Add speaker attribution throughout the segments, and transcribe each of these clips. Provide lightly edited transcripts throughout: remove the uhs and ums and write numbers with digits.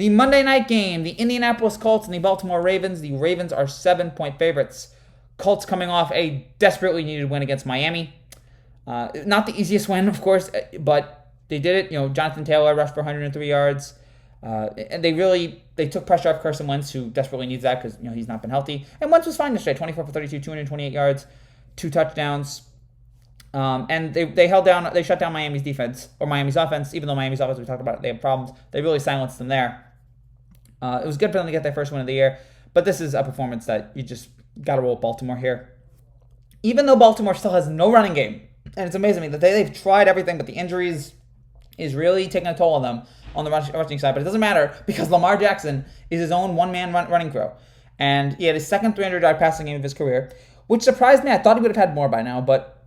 Speaker 1: The Monday night game, the Indianapolis Colts and the Baltimore Ravens. The Ravens are 7-point favorites. Colts coming off a desperately needed win against Miami. Not the easiest win, of course, but they did it. Jonathan Taylor rushed for 103 yards. And they took pressure off Carson Wentz, who desperately needs that because he's not been healthy. And Wentz was fine yesterday, 24 for 32, 228 yards, 2 touchdowns. And they shut down Miami's defense, or Miami's offense, even though Miami's offense, we talked about it, they have problems. They really silenced them there. It was good for them to get their first win of the year, but this is a performance that you just got to roll with Baltimore here. Even though Baltimore still has no running game, and it's amazing to me that they've tried everything, but the injuries is really taking a toll on them on the rushing side. But it doesn't matter because Lamar Jackson is his own one-man running crew. And he had his second 300-yard passing game of his career, which surprised me. I thought he would have had more by now, but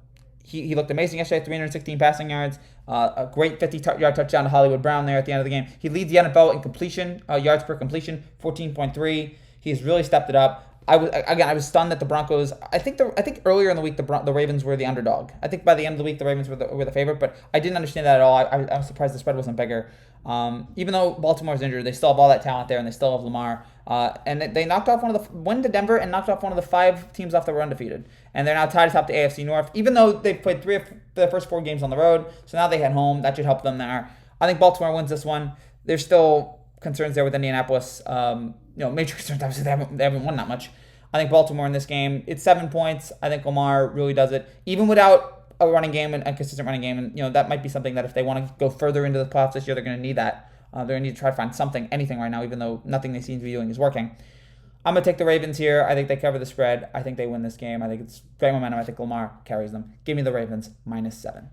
Speaker 1: he looked amazing yesterday, 316 passing yards, a great 50-yard touchdown to Hollywood Brown there at the end of the game. He leads the NFL in completion, yards per completion, 14.3. He's really stepped it up. I was stunned that the Broncos. I think earlier in the week the Ravens were the underdog. I think by the end of the week the Ravens were the favorite, but I didn't understand that at all. I was surprised the spread wasn't bigger. Even though Baltimore's injured, they still have all that talent there, and they still have Lamar. And they knocked off went to Denver and knocked off one of the 5 teams off that were undefeated, and they're now tied atop the AFC North. Even though they've played 3 of their first 4 games on the road, so now they head home. That should help them there. I think Baltimore wins this one. There's still concerns there with Indianapolis. Major concerns. Obviously, they haven't won that much. I think Baltimore in this game, it's 7 points. I think Lamar really does it, even without a running game and a consistent running game. And that might be something that if they want to go further into the playoffs this year, they're going to need that. They're going to need to try to find anything right now, even though nothing they seem to be doing is working. I'm going to take the Ravens here. I think they cover the spread. I think they win this game. I think it's great momentum. I think Lamar carries them. Give me the Ravens -7.